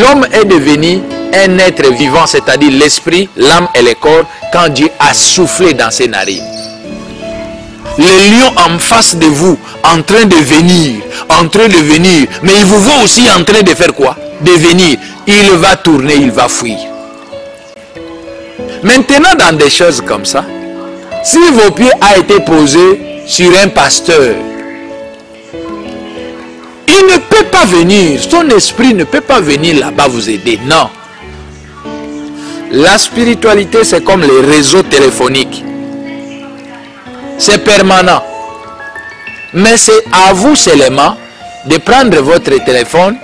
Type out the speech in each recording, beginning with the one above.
l'homme est devenu un être vivant, c'est-à-dire l'esprit, l'âme et le corps, quand Dieu a soufflé dans ses narines. Le lion en face de vous, en train de venir, mais il vous voit aussi en train de faire quoi? De venir. Il va tourner, il va fuir. Maintenant, dans des choses comme ça, si vos pieds ont été posés sur un pasteur, il ne peut pas venir, son esprit ne peut pas venir là-bas vous aider, non. La spiritualité, c'est comme les réseaux téléphoniques. C'est permanent. Mais c'est à vous seulement de prendre votre téléphone,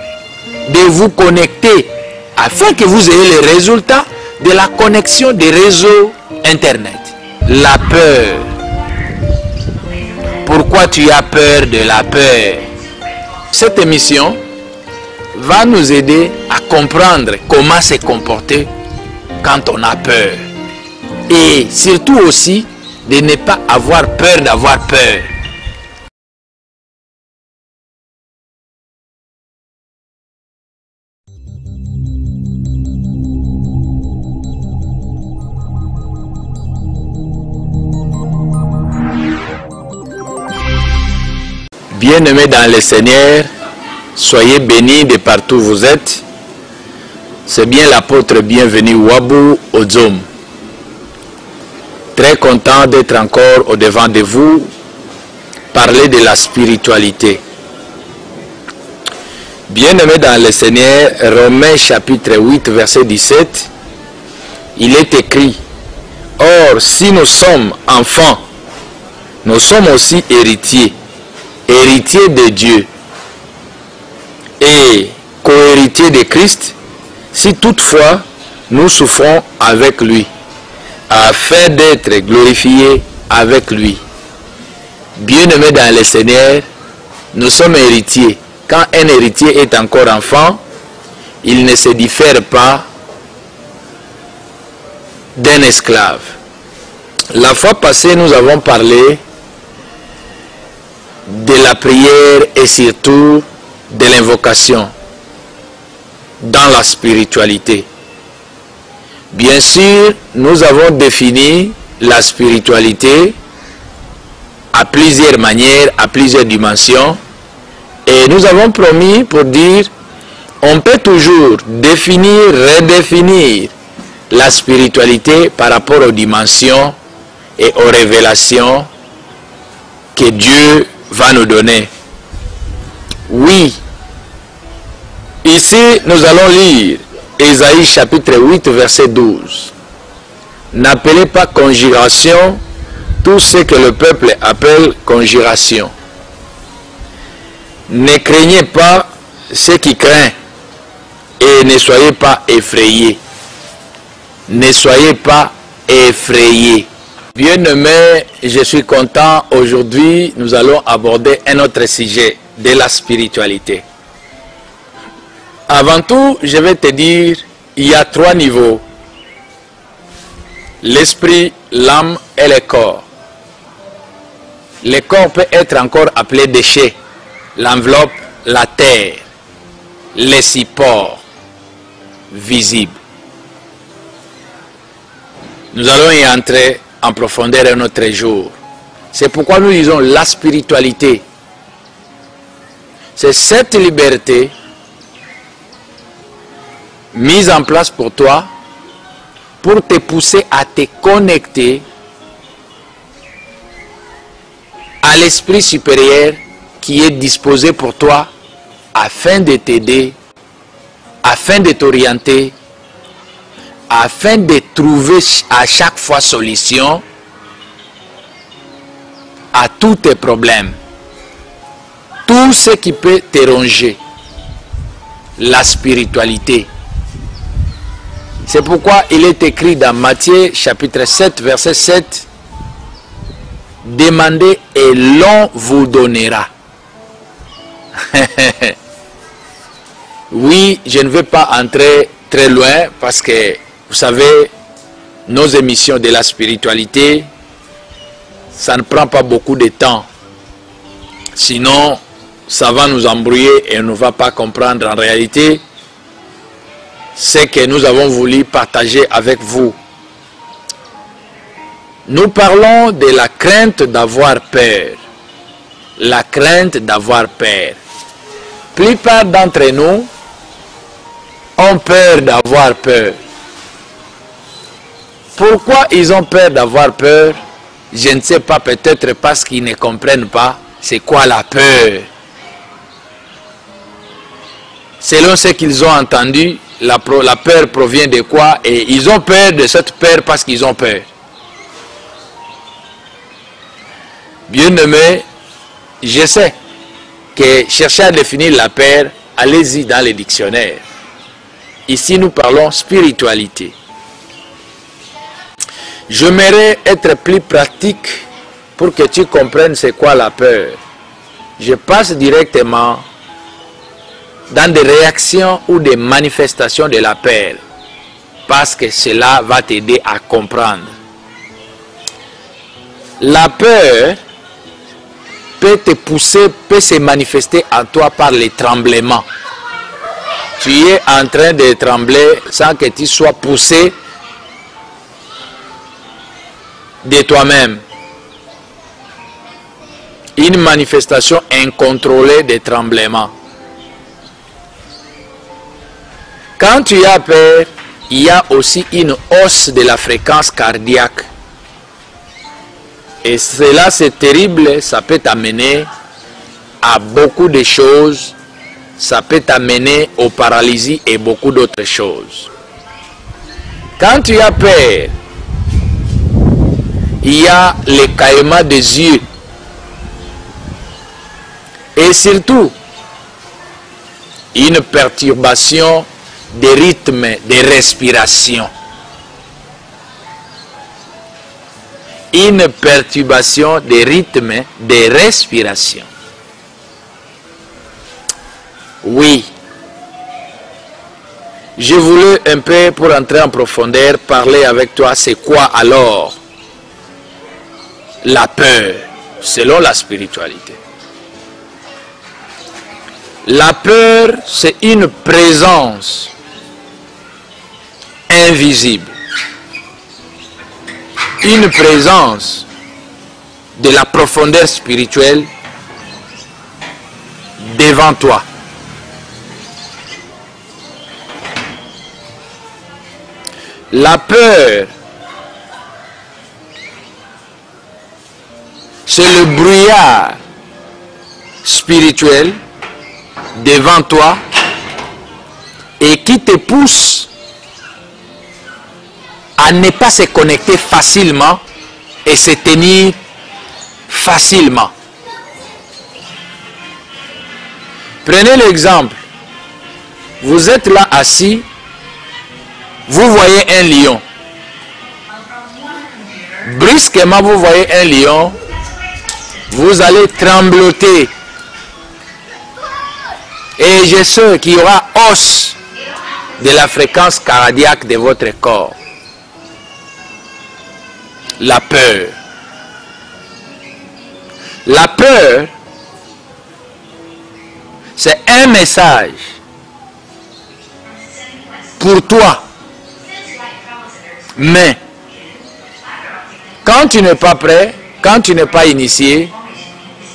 de vous connecter, afin que vous ayez les résultats de la connexion des réseaux Internet. La peur. Pourquoi tu as peur de la peur? Cette émission va nous aider à comprendre comment se comporter quand on a peur. Et surtout aussi, de ne pas avoir peur d'avoir peur. Bien-aimés dans le Seigneur, soyez bénis de partout où vous êtes. C'est bien l'apôtre bienvenu Wabou Ozom. Très content d'être encore au devant de vous, parler de la spiritualité. Bien-aimés dans le Seigneur, Romains chapitre 8, verset 17, il est écrit: or, si nous sommes enfants, nous sommes aussi héritiers, héritiers de Dieu et co-héritiers de Christ, si toutefois nous souffrons avec lui, afin d'être glorifiés avec lui. Bien-aimés dans le Seigneur, nous sommes héritiers. Quand un héritier est encore enfant, il ne se diffère pas d'un esclave. La fois passée, nous avons parlé de la prière et surtout de l'invocation dans la spiritualité. Bien sûr, nous avons défini la spiritualité à plusieurs manières, à plusieurs dimensions. Et nous avons promis pour dire, on peut toujours définir, redéfinir la spiritualité par rapport aux dimensions et aux révélations que Dieu va nous donner. Oui, ici nous allons lire Ésaïe chapitre 8 verset 12. N'appelez pas conjuration tout ce que le peuple appelle conjuration. Ne craignez pas ce qui craint et ne soyez pas effrayés. Ne soyez pas effrayés. Bien-aimés, je suis content. Aujourd'hui, nous allons aborder un autre sujet de la spiritualité. Avant tout, je vais te dire, il y a 3 niveaux. L'esprit, l'âme et le corps. Le corps peut être encore appelé déchet. L'enveloppe, la terre, les supports visibles. Nous allons y entrer en profondeur un autre jour. C'est pourquoi nous disons la spiritualité. C'est cette liberté mise en place pour toi, pour te pousser à te connecter à l'esprit supérieur qui est disposé pour toi afin de t'aider, afin de t'orienter, afin de trouver à chaque fois solution à tous tes problèmes. Tout ce qui peut te ronger, la spiritualité. C'est pourquoi il est écrit dans Matthieu chapitre 7 verset 7, demandez et l'on vous donnera. Oui, je ne veux pas entrer très loin parce que vous savez, nos émissions de la spiritualité, ça ne prend pas beaucoup de temps. Sinon, ça va nous embrouiller et on ne va pas comprendre en réalité ce que nous avons voulu partager avec vous. Nous parlons de la crainte d'avoir peur. La crainte d'avoir peur. La plupart d'entre nous ont peur d'avoir peur. Pourquoi ils ont peur d'avoir peur? Je ne sais pas, peut-être parce qu'ils ne comprennent pas c'est quoi la peur. Selon ce qu'ils ont entendu, la peur provient de quoi? Et ils ont peur de cette peur parce qu'ils ont peur. Bien-aimés, je sais que chercher à définir la peur, allez-y dans les dictionnaires. Ici, nous parlons spiritualité. J'aimerais être plus pratique pour que tu comprennes c'est quoi la peur. Je passe directement dans des réactions ou des manifestations de la peur, parce que cela va t'aider à comprendre. La peur peut te pousser, peut se manifester en toi par les tremblements. Tu es en train de trembler sans que tu sois poussé de toi-même. Une manifestation incontrôlée de tremblements. Quand tu as peur, il y a aussi une hausse de la fréquence cardiaque. Et cela, c'est terrible, ça peut t'amener à beaucoup de choses. Ça peut t'amener aux paralysies et beaucoup d'autres choses. Quand tu as peur, il y a l'écaillement des yeux. Et surtout, une perturbation des rythmes de respiration. Une perturbation des rythmes de respiration. Oui. Je voulais un peu, pour entrer en profondeur, parler avec toi, c'est quoi alors la peur, selon la spiritualité. La peur, c'est une présence invisible. Une présence de la profondeur spirituelle devant toi. La peur, c'est le brouillard spirituel devant toi et qui te pousse à ne pas se connecter facilement et se tenir facilement. Prenez l'exemple. Vous êtes là assis, vous voyez un lion. Brusquement, vous voyez un lion, vous allez trembloter. Et je sais qu'il y aura hausse de la fréquence cardiaque de votre corps. La peur. La peur, c'est un message pour toi. Mais, quand tu n'es pas prêt, quand tu n'es pas initié,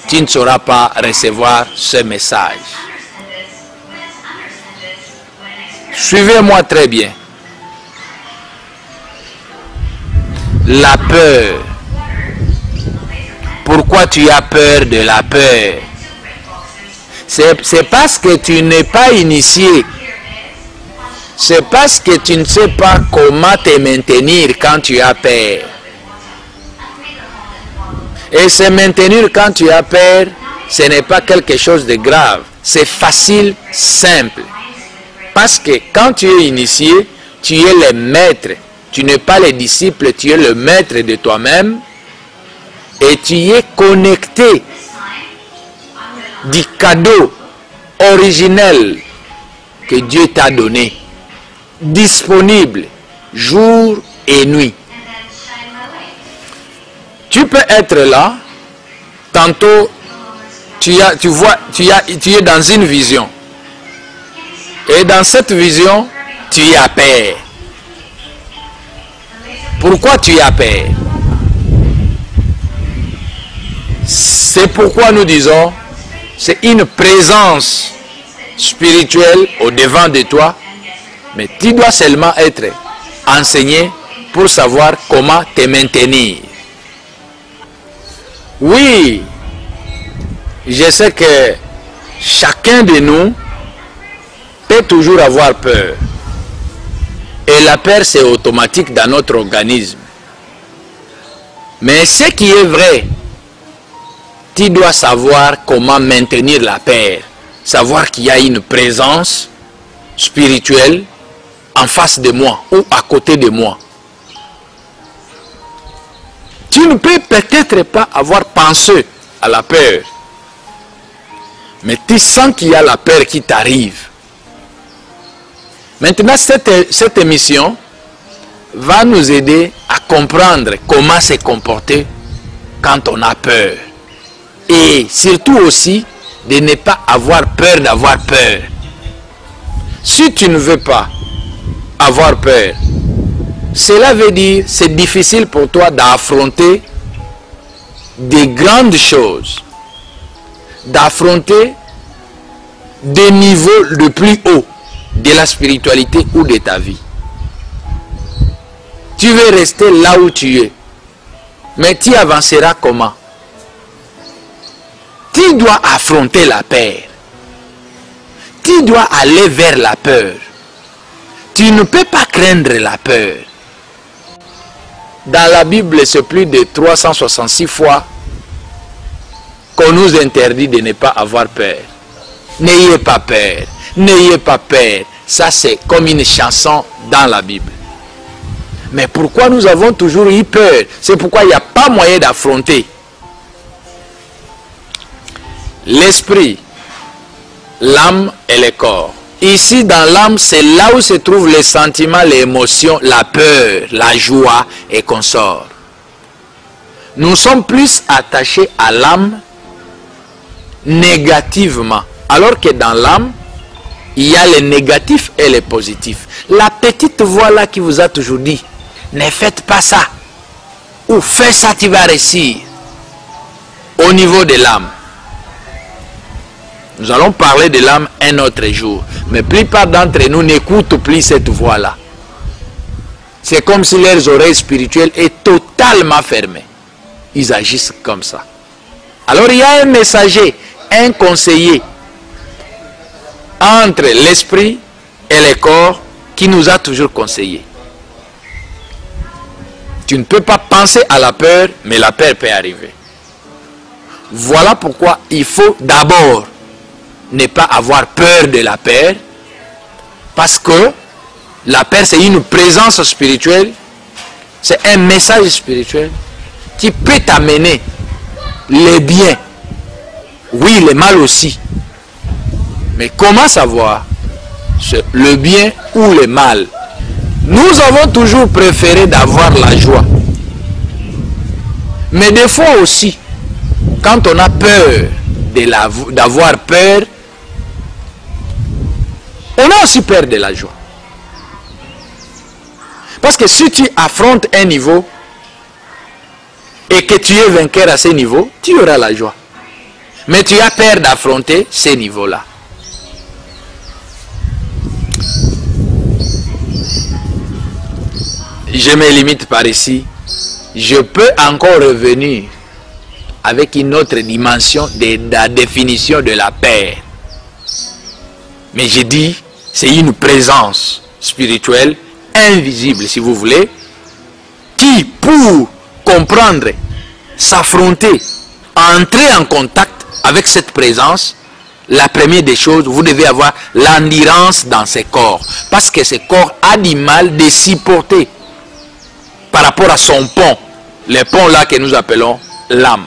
tu ne sauras pas recevoir ce message. Suivez-moi très bien. La peur. Pourquoi tu as peur de la peur? C'est parce que tu n'es pas initié. C'est parce que tu ne sais pas comment te maintenir quand tu as peur. Et se maintenir quand tu as peur, ce n'est pas quelque chose de grave. C'est facile, simple. Parce que quand tu es initié, tu es le maître. Tu n'es pas le disciple, tu es le maître de toi-même. Et tu es connecté du cadeau originel que Dieu t'a donné. Disponible jour et nuit. Tu peux être là, tantôt tu es dans une vision. Et dans cette vision, tu as peur. Pourquoi tu as peur? C'est pourquoi nous disons, c'est une présence spirituelle au devant de toi, mais tu dois seulement être enseigné pour savoir comment te maintenir. Oui, je sais que chacun de nous peut toujours avoir peur. Et la peur, c'est automatique dans notre organisme. Mais ce qui est vrai, tu dois savoir comment maintenir la peur. Savoir qu'il y a une présence spirituelle en face de moi ou à côté de moi. Tu ne peux peut-être pas avoir pensé à la peur. Mais tu sens qu'il y a la peur qui t'arrive. Maintenant, cette émission va nous aider à comprendre comment se comporter quand on a peur. Et surtout aussi, de ne pas avoir peur d'avoir peur. Si tu ne veux pas avoir peur, cela veut dire que c'est difficile pour toi d'affronter des grandes choses, d'affronter des niveaux le plus haut de la spiritualité ou de ta vie. Tu veux rester là où tu es, mais tu avanceras comment? Tu dois affronter la peur. Tu dois aller vers la peur. Tu ne peux pas craindre la peur. Dans la Bible, c'est plus de 366 fois qu'on nous interdit de ne pas avoir peur. N'ayez pas peur. N'ayez pas peur. Ça, c'est comme une chanson dans la Bible. Mais pourquoi nous avons toujours eu peur? C'est pourquoi il n'y a pas moyen d'affronter. L'esprit, l'âme et le corps. Ici, dans l'âme, c'est là où se trouvent les sentiments, les émotions, la peur, la joie et consorts. Nous sommes plus attachés à l'âme négativement. Alors que dans l'âme, il y a les négatifs et les positifs. La petite voix là qui vous a toujours dit, ne faites pas ça. Ou fais ça, tu vas réussir. Au niveau de l'âme. Nous allons parler de l'âme un autre jour. Mais la plupart d'entre nous n'écoutent plus cette voix-là. C'est comme si leurs oreilles spirituelles est totalement fermées. Ils agissent comme ça. Alors il y a un messager, un conseiller entre l'esprit et le corps qui nous a toujours conseillé. Tu ne peux pas penser à la peur, mais la peur peut arriver. Voilà pourquoi il faut d'abord ne pas avoir peur de la peur, parce que la peur c'est une présence spirituelle, c'est un message spirituel qui peut t'amener les biens, oui le mal aussi. Mais comment savoir le bien ou le mal? Nous avons toujours préféré d'avoir la joie. Mais des fois aussi, quand on a peur d'avoir peur, on a aussi peur de la joie. Parce que si tu affrontes un niveau et que tu es vainqueur à ce niveau, tu auras la joie. Mais tu as peur d'affronter ces niveaux-là. Je me limite par ici. Je peux encore revenir avec une autre dimension de la définition de la paix. Mais j'ai dit, c'est une présence spirituelle, invisible si vous voulez, qui pour comprendre, s'affronter, entrer en contact avec cette présence, la première des choses, vous devez avoir l'endurance dans ce corps. Parce que ce corps a du mal de supporter par rapport à son pont. Le pont là que nous appelons l'âme.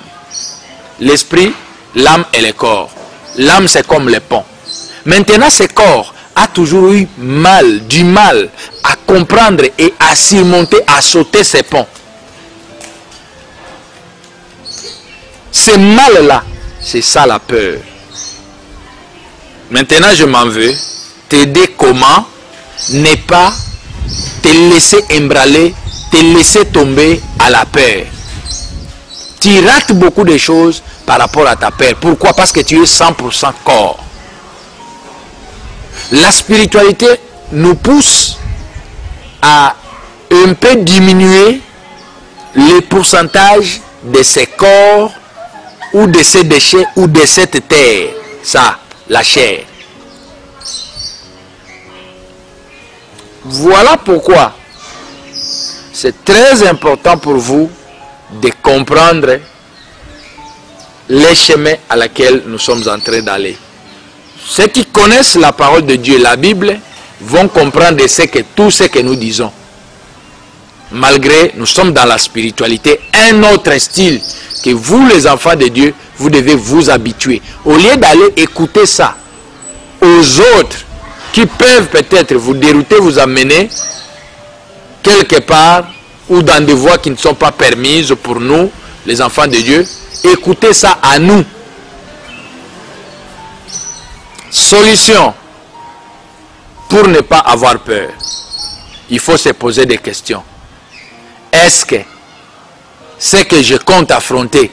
L'esprit, l'âme et le corps. L'âme c'est comme le pont. Maintenant ce corps a toujours eu du mal à comprendre et à surmonter, à sauter ces ponts. Ce mal-là, c'est ça la peur. Maintenant je m'en veux t'aider comment n'est pas te laisser embraler, te laisser tomber à la peur. Tu rates beaucoup de choses par rapport à ta peur. Pourquoi? Parce que tu es 100% corps. La spiritualité nous pousse à un peu diminuer le pourcentage de ces corps ou de ces déchets ou de cette terre. Ça, la chair. Voilà pourquoi c'est très important pour vous de comprendre les chemins à laquelle nous sommes en train d'aller. Ceux qui connaissent la parole de Dieu, la Bible, vont comprendre tout ce que nous disons. Malgré, nous sommes dans la spiritualité, un autre style que vous, les enfants de Dieu, vous devez vous habituer. Au lieu d'aller écouter ça aux autres qui peuvent peut-être vous dérouter, vous amener quelque part ou dans des voies qui ne sont pas permises pour nous, les enfants de Dieu, écoutez ça à nous. Solution pour ne pas avoir peur. Il faut se poser des questions. Est-ce que ce que je compte affronter,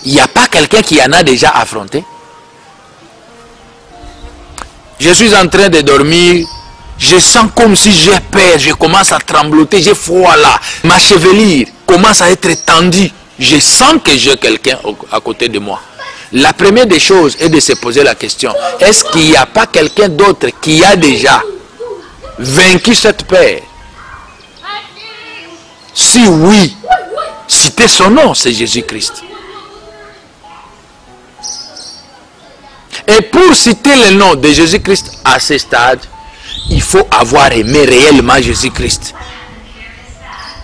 il n'y a pas quelqu'un qui en a déjà affronté? Je suis en train de dormir, je sens comme si j'ai peur, je commence à trembloter, j'ai froid là, ma chevelure commence à être tendue. Je sens que j'ai quelqu'un à côté de moi. La première des choses est de se poser la question, est-ce qu'il n'y a pas quelqu'un d'autre qui a déjà vaincu cette peur? Si oui, citez son nom, c'est Jésus-Christ. Et pour citer le nom de Jésus-Christ à ce stade, il faut avoir aimé réellement Jésus-Christ.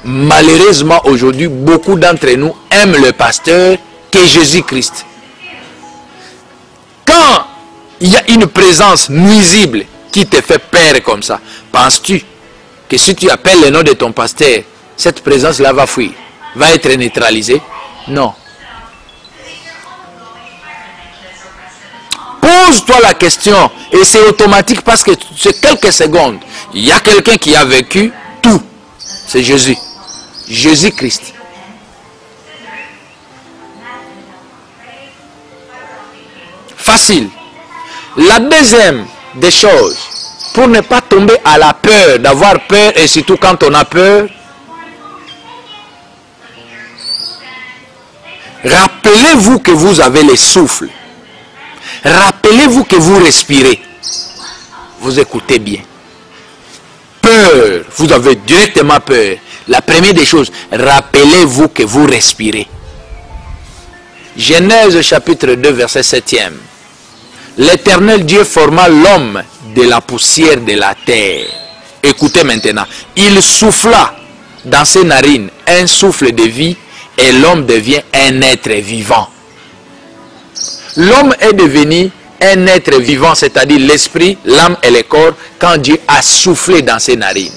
Malheureusement, aujourd'hui, beaucoup d'entre nous aiment le pasteur que Jésus-Christ. Quand il y a une présence nuisible qui te fait peur comme ça, penses-tu que si tu appelles le nom de ton pasteur, cette présence-là va fuir, va être neutralisée? Non. Pose-toi la question et c'est automatique parce que c'est quelques secondes. Il y a quelqu'un qui a vécu tout. C'est Jésus. Jésus-Christ. Facile. La deuxième des choses, pour ne pas tomber à la peur, d'avoir peur et surtout quand on a peur, rappelez-vous que vous avez le souffle. Rappelez-vous que vous respirez. Vous écoutez bien. Peur, vous avez directement peur. La première des choses, rappelez-vous que vous respirez. Genèse chapitre 2, verset 7e. L'Éternel Dieu forma l'homme de la poussière de la terre. Écoutez maintenant. Il souffla dans ses narines un souffle de vie et l'homme devient un être vivant. L'homme est devenu un être vivant, c'est-à-dire l'esprit, l'âme et le corps, quand Dieu a soufflé dans ses narines.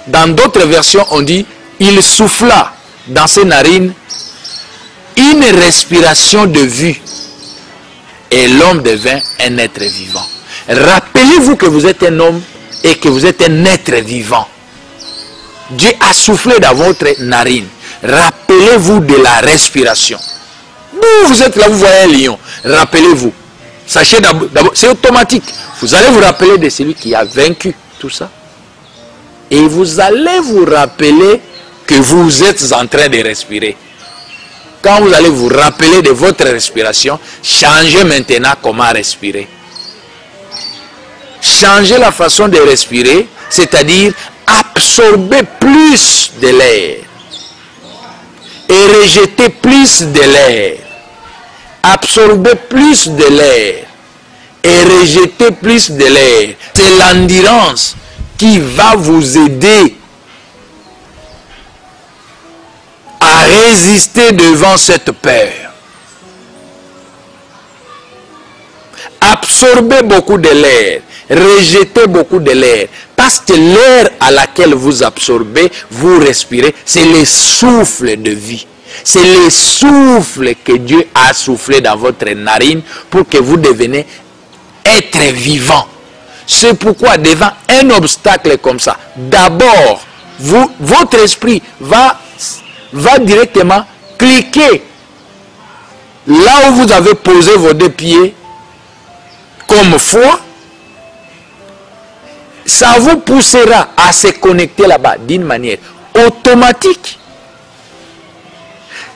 Dans d'autres versions, on dit, il souffla dans ses narines une respiration de vie et l'homme devint un être vivant. Rappelez-vous que vous êtes un homme et que vous êtes un être vivant. Dieu a soufflé dans votre narine. Rappelez-vous de la respiration. Vous êtes là, vous voyez un lion. Rappelez-vous. Sachez d'abord, c'est automatique. Vous allez vous rappeler de celui qui a vaincu tout ça. Et vous allez vous rappeler que vous êtes en train de respirer. Quand vous allez vous rappeler de votre respiration, changez maintenant comment respirer. Changez la façon de respirer, c'est-à-dire absorber plus de l'air et rejeter plus de l'air. Absorber plus de l'air et rejeter plus de l'air. C'est l'endurance qui va vous aider à résister devant cette peur. Absorbez beaucoup de l'air, rejetez beaucoup de l'air, parce que l'air à laquelle vous absorbez, vous respirez, c'est le souffle de vie. C'est le souffle que Dieu a soufflé dans votre narine pour que vous deveniez être vivant. C'est pourquoi devant un obstacle comme ça, d'abord, votre esprit va directement cliquer là où vous avez posé vos deux pieds comme foi. Ça vous poussera à se connecter là-bas d'une manière automatique.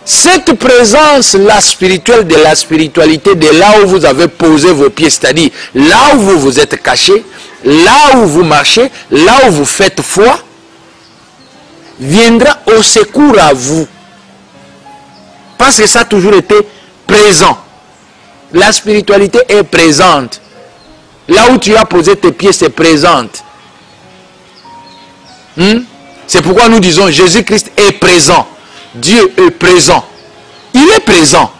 Cette présence-là spirituelle de la spiritualité, de là où vous avez posé vos pieds, c'est-à-dire là où vous vous êtes caché, là où vous marchez, là où vous faites foi, viendra au secours à vous. Parce que ça a toujours été présent. La spiritualité est présente. Là où tu as posé tes pieds, c'est présente. C'est pourquoi nous disons Jésus-Christ est présent. Dieu est présent. Il est présent.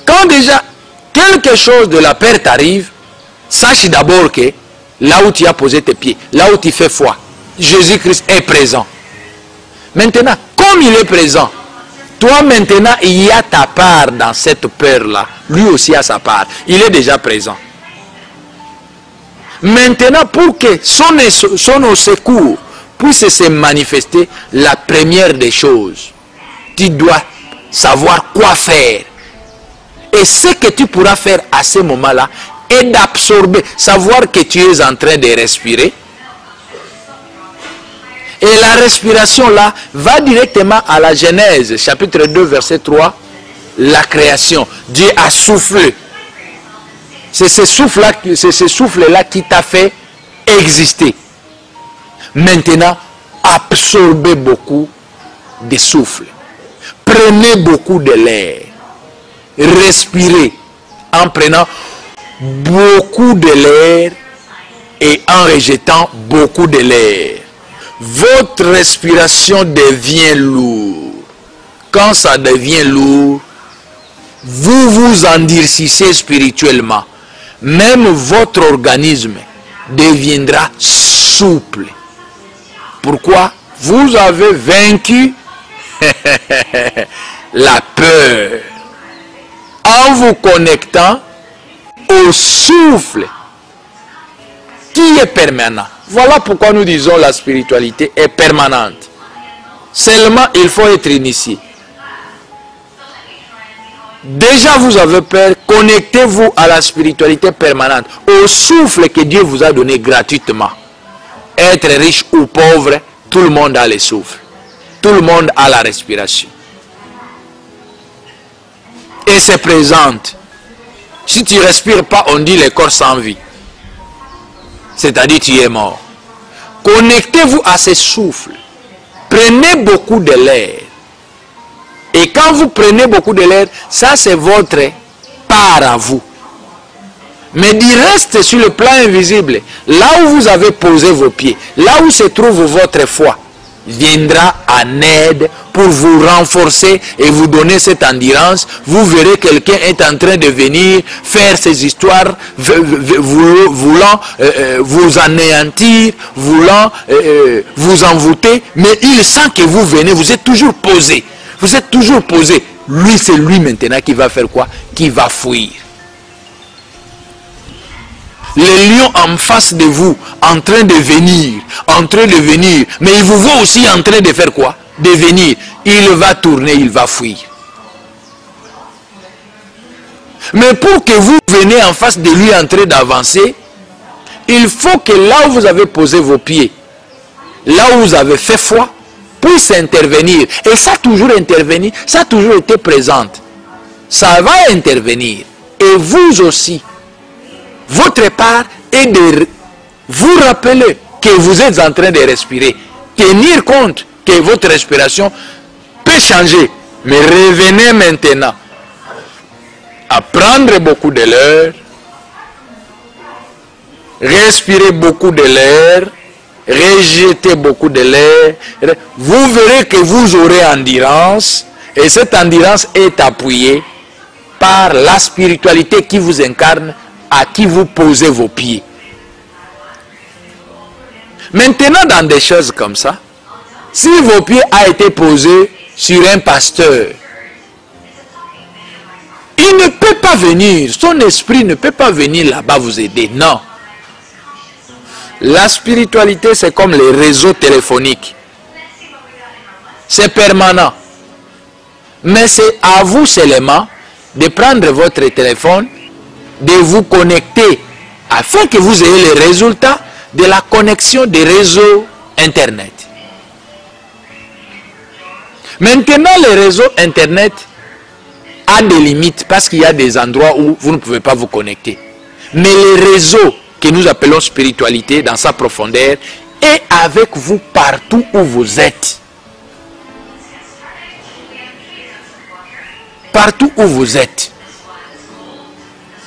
Quand déjà quelque chose de la perte arrive, sache d'abord que là où tu as posé tes pieds, là où tu fais foi, Jésus-Christ est présent. Maintenant, comme il est présent, toi maintenant, il y a ta part dans cette peur-là. Lui aussi a sa part. Il est déjà présent. Maintenant, pour que son secours puisse se manifester, la première des choses, tu dois savoir quoi faire. Et ce que tu pourras faire à ce moment-là est d'absorber, savoir que tu es en train de respirer. Et la respiration là va directement à la Genèse, chapitre 2, verset 3, la création. Dieu a soufflé. C'est ce souffle-là qui t'a fait exister. Maintenant, absorbez beaucoup de souffle. Prenez beaucoup de l'air. Respirez en prenant beaucoup de l'air et en rejetant beaucoup de l'air. Votre respiration devient lourde. Quand ça devient lourd, vous vous endurcissez spirituellement. Même votre organisme deviendra souple. Pourquoi? Vous avez vaincu la peur en vous connectant au souffle qui est permanent. Voilà pourquoi nous disons la spiritualité est permanente. Seulement, il faut être initié. Déjà, vous avez peur, connectez-vous à la spiritualité permanente, au souffle que Dieu vous a donné gratuitement. Être riche ou pauvre, tout le monde a le souffle. Tout le monde a la respiration. Et c'est présente. Si tu ne respires pas, on dit le corps sans vie. C'est-à-dire tu es mort. Connectez-vous à ce souffle. Prenez beaucoup de l'air. Et quand vous prenez beaucoup de l'air, ça c'est votre part à vous. Mais du reste sur le plan invisible, là où vous avez posé vos pieds, là où se trouve votre foi, viendra en aide pour vous renforcer et vous donner cette endurance. Vous verrez quelqu'un est en train de venir faire ses histoires, voulant vous anéantir, voulant vous envoûter, mais il sent que vous venez, vous êtes toujours posé. Vous êtes toujours posé. Lui, c'est lui maintenant qui va faire quoi? Qui va fuir. Les lions en face de vous, en train de venir, mais il vous voit aussi en train de faire quoi? De venir. Il va tourner, il va fuir. Mais pour que vous veniez en face de lui en train d'avancer, il faut que là où vous avez posé vos pieds, là où vous avez fait foi, puisse intervenir. Et ça a toujours intervenu, ça a toujours été présent. Ça va intervenir. Et vous aussi, votre part est de vous rappeler que vous êtes en train de respirer. Tenir compte que votre respiration peut changer. Mais revenez maintenant à prendre beaucoup de l'air, respirer beaucoup de l'air, rejetez beaucoup de l'air. Vous verrez que vous aurez endurance. Et cette endurance est appuyée par la spiritualité qui vous incarne, à qui vous posez vos pieds. Maintenant, dans des choses comme ça, si vos pieds ont été posés sur un pasteur, il ne peut pas venir, son esprit ne peut pas venir là-bas vous aider, non. La spiritualité, c'est comme les réseaux téléphoniques. C'est permanent. Mais c'est à vous seulement de prendre votre téléphone, de vous connecter, afin que vous ayez les résultats de la connexion des réseaux Internet. Maintenant, les réseaux Internet a des limites parce qu'il y a des endroits où vous ne pouvez pas vous connecter. Mais les réseaux que nous appelons spiritualité dans sa profondeur est avec vous partout où vous êtes. Partout où vous êtes.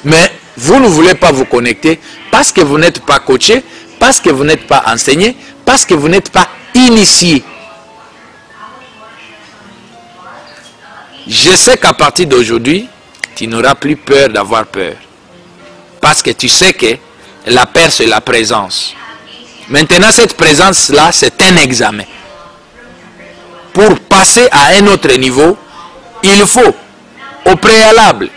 Mais vous ne voulez pas vous connecter parce que vous n'êtes pas coaché, parce que vous n'êtes pas enseigné, parce que vous n'êtes pas initié. Je sais qu'à partir d'aujourd'hui, tu n'auras plus peur d'avoir peur. Parce que tu sais que la peur, c'est la présence. Maintenant, cette présence-là, c'est un examen. Pour passer à un autre niveau, il faut, au préalable,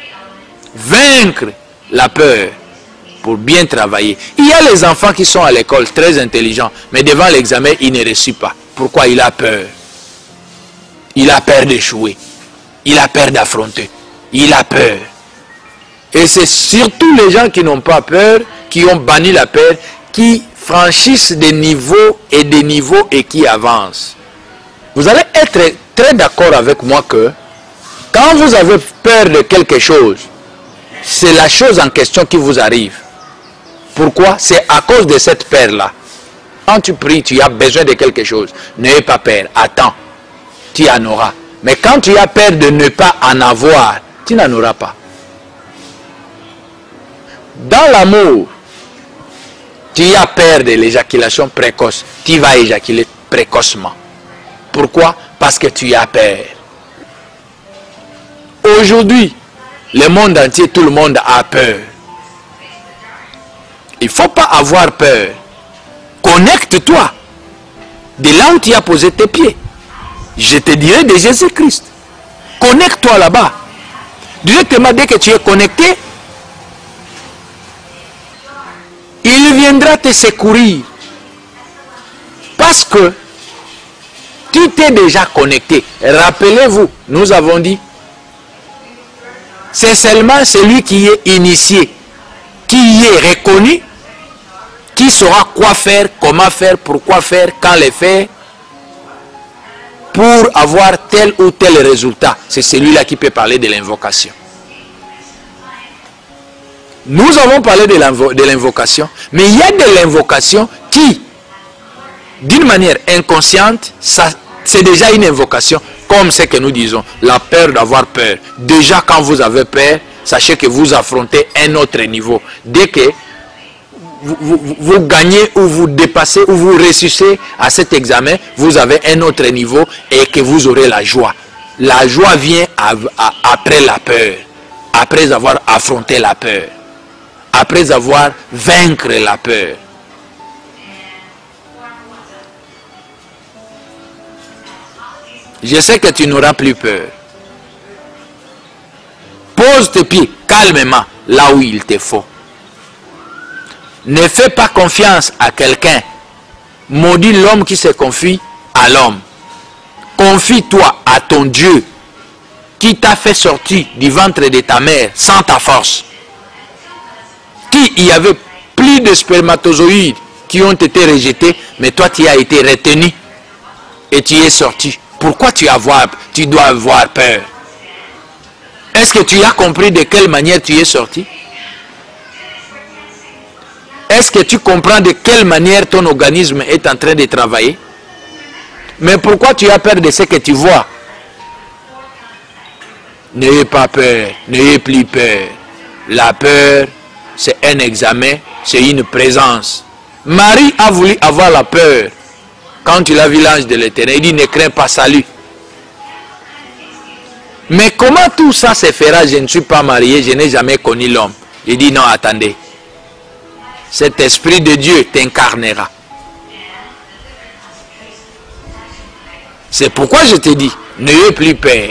vaincre la peur pour bien travailler. Il y a les enfants qui sont à l'école, très intelligents, mais devant l'examen, ils ne réussissent pas. Pourquoi? Il a peur. Il a peur d'échouer. Il a peur d'affronter. Il a peur. Et c'est surtout les gens qui n'ont pas peur, qui ont banni la peur, qui franchissent des niveaux et qui avancent. Vous allez être très d'accord avec moi que quand vous avez peur de quelque chose, c'est la chose en question qui vous arrive. Pourquoi? C'est à cause de cette peur-là. Quand tu pries, tu as besoin de quelque chose. N'ayez pas peur. Attends. Tu en auras. Mais quand tu as peur de ne pas en avoir, tu n'en auras pas. Dans l'amour, tu as peur de l'éjaculation précoce. Tu vas éjaculer précocement. Pourquoi? Parce que tu as peur. Aujourd'hui, le monde entier, tout le monde a peur. Il ne faut pas avoir peur. Connecte-toi de là où tu as posé tes pieds. Je te dirai de Jésus-Christ. Connecte-toi là-bas. Directement, dès que tu es connecté, il viendra te secourir. Parce que tu t'es déjà connecté. Rappelez-vous, nous avons dit, c'est seulement celui qui est initié, qui y est reconnu, qui saura quoi faire, comment faire, pourquoi faire, quand le faire, pour avoir tel ou tel résultat. C'est celui-là qui peut parler de l'invocation. Nous avons parlé de l'invocation, mais il y a de l'invocation qui, d'une manière inconsciente, c'est déjà une invocation, comme ce que nous disons, la peur d'avoir peur. Déjà quand vous avez peur, sachez que vous affrontez un autre niveau. Dès que vous gagnez ou vous dépassez ou vous réussissez à cet examen, vous avez un autre niveau et que vous aurez la joie. La joie vient après la peur, après avoir affronté la peur, après avoir vaincu la peur. Je sais que tu n'auras plus peur. Pose tes pieds calmement là où il te faut. Ne fais pas confiance à quelqu'un. Maudit l'homme qui se confie à l'homme. Confie-toi à ton Dieu qui t'a fait sortir du ventre de ta mère sans ta force. Qui y avait plus de spermatozoïdes qui ont été rejetés, mais toi tu as été retenu et tu es sorti. Pourquoi tu dois avoir peur? Est-ce que tu as compris de quelle manière tu es sorti? Est-ce que tu comprends de quelle manière ton organisme est en train de travailler? Mais pourquoi tu as peur de ce que tu vois? N'ayez pas peur, n'ayez plus peur. La peur, c'est un examen, c'est une présence. Marie a voulu avoir la peur. Quand il a vu l'ange de l'Éternel, il dit ne crains pas, salut. Mais comment tout ça se fera? Je ne suis pas marié, je n'ai jamais connu l'homme. Il dit non, attendez. Cet esprit de Dieu t'incarnera. C'est pourquoi je te dis, n'ayez plus peur.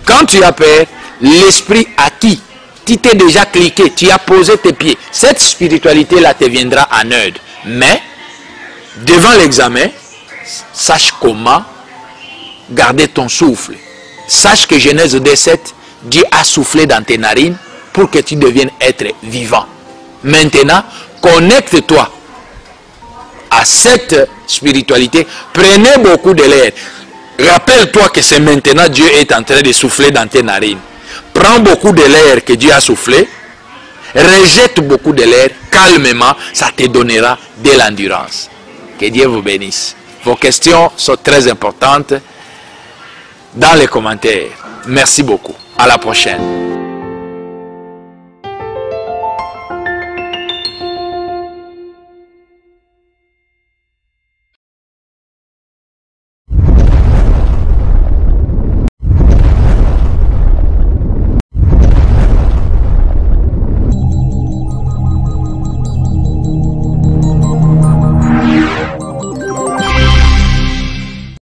Quand tu as peur, l'esprit à qui Tu t'es déjà cliqué, tu as posé tes pieds. Cette spiritualité-là te viendra en aide. Mais, devant l'examen, sache comment garder ton souffle. Sache que Genèse 2:7, Dieu a soufflé dans tes narines pour que tu deviennes être vivant. Maintenant, connecte-toi à cette spiritualité. Prenez beaucoup de l'air. Rappelle-toi que c'est maintenant Dieu est en train de souffler dans tes narines. Prends beaucoup de l'air que Dieu a soufflé. Rejette beaucoup de l'air calmement. Ça te donnera de l'endurance. Que Dieu vous bénisse. Vos questions sont très importantes dans les commentaires. Merci beaucoup. À la prochaine.